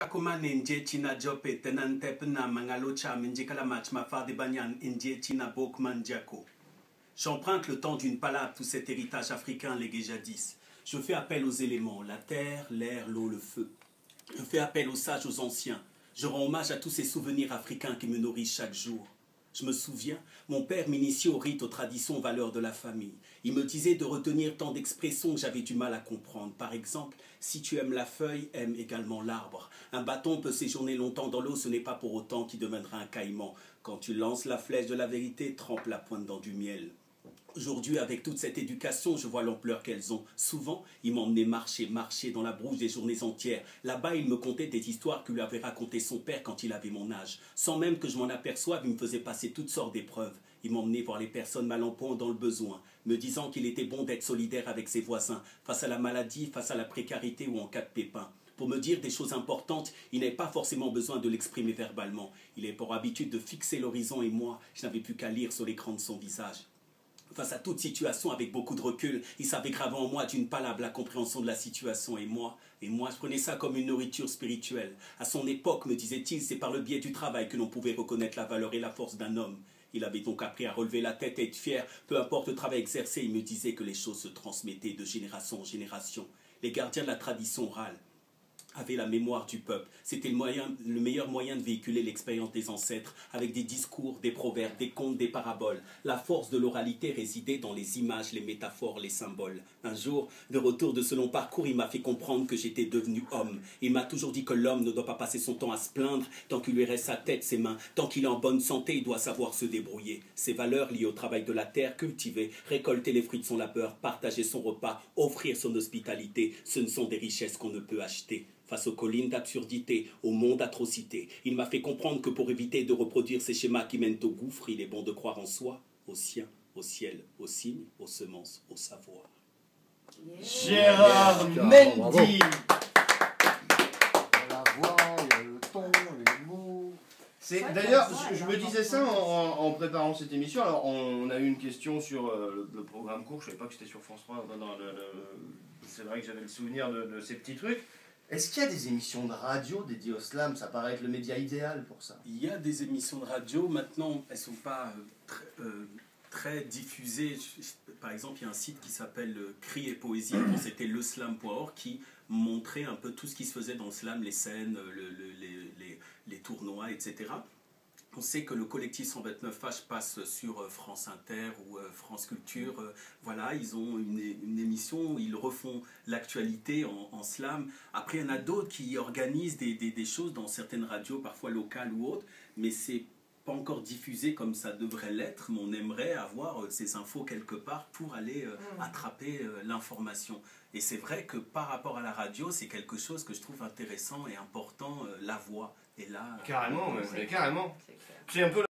Akuman nje china jope tenantep na mangalocha menjikala match ma fa de banyan nje china bokman jako. J'emprunte le temps d'une palabre tout cet héritage africain légué jadis. Je fais appel aux éléments, la terre, l'air, l'eau, le feu. Je fais appel aux sages, aux anciens. Je rends hommage à tous ces souvenirs africains qui me nourrissent chaque jour. Je me souviens, mon père m'initiait au rite, aux traditions, aux valeurs de la famille. Il me disait de retenir tant d'expressions que j'avais du mal à comprendre. Par exemple, si tu aimes la feuille, aime également l'arbre. Un bâton peut séjourner longtemps dans l'eau, ce n'est pas pour autant qu'il deviendra un caïman. Quand tu lances la flèche de la vérité, trempe la pointe dans du miel. Aujourd'hui, avec toute cette éducation, je vois l'ampleur qu'elles ont. Souvent, il m'emmenait marcher dans la brousse des journées entières. Là-bas, il me contait des histoires que lui avait racontées son père quand il avait mon âge. Sans même que je m'en aperçoive, il me faisait passer toutes sortes d'épreuves. Il m'emmenait voir les personnes mal en point dans le besoin, me disant qu'il était bon d'être solidaire avec ses voisins, face à la maladie, face à la précarité ou en cas de pépin. Pour me dire des choses importantes, il n'avait pas forcément besoin de l'exprimer verbalement. Il avait pour habitude de fixer l'horizon et moi, je n'avais plus qu'à lire sur l'écran de son visage. Face à toute situation, avec beaucoup de recul, il savait graver en moi d'une palabre la compréhension de la situation. Et moi, je prenais ça comme une nourriture spirituelle. À son époque, me disait-il, c'est par le biais du travail que l'on pouvait reconnaître la valeur et la force d'un homme. Il avait donc appris à relever la tête et être fier. Peu importe le travail exercé, il me disait que les choses se transmettaient de génération en génération. Les gardiens de la tradition orale avaient la mémoire du peuple. C'était le meilleur moyen de véhiculer l'expérience des ancêtres avec des discours, des proverbes, des contes, des paraboles. La force de l'oralité résidait dans les images, les métaphores, les symboles. Un jour, de retour de ce long parcours, il m'a fait comprendre que j'étais devenu homme. Il m'a toujours dit que l'homme ne doit pas passer son temps à se plaindre tant qu'il lui reste sa tête, ses mains. Tant qu'il est en bonne santé, il doit savoir se débrouiller. Ces valeurs liées au travail de la terre, cultiver, récolter les fruits de son labeur, partager son repas, offrir son hospitalité, ce ne sont des richesses qu'on ne peut acheter. Face aux collines d'absurdité, au monde d'atrocité, il m'a fait comprendre que pour éviter de reproduire ces schémas qui mènent au gouffre, il est bon de croire en soi, au sien, au ciel, aux signes, aux semences, au savoir. Gérard Mendy. La voix, il y a le ton, les mots. D'ailleurs, je me disais ça en préparant cette émission. Alors, on a eu une question sur le programme court. Je ne savais pas que c'était sur France 3. C'est vrai que j'avais le souvenir de ces petits trucs. Est-ce qu'il y a des émissions de radio dédiées au slam? Ça paraît être le média idéal pour ça. Il y a des émissions de radio. Maintenant, elles ne sont pas très diffusées. Par exemple, il y a un site qui s'appelle Cri et Poésie. C'était leslam.org qui montrait un peu tout ce qui se faisait dans le slam, les scènes, les tournois, etc. On sait que le collectif 129H passe sur France Inter ou France Culture. Voilà, ils ont une émission où ils refont l'actualité en slam. Après, il y en a d'autres qui organisent des choses dans certaines radios, parfois locales ou autres, mais c'est pas encore diffusé comme ça devrait l'être, mais on aimerait avoir ces infos quelque part pour aller attraper l'information. Et c'est vrai que par rapport à la radio, c'est quelque chose que je trouve intéressant et important, la voix. Et là, Carrément, carrément. C'est un peu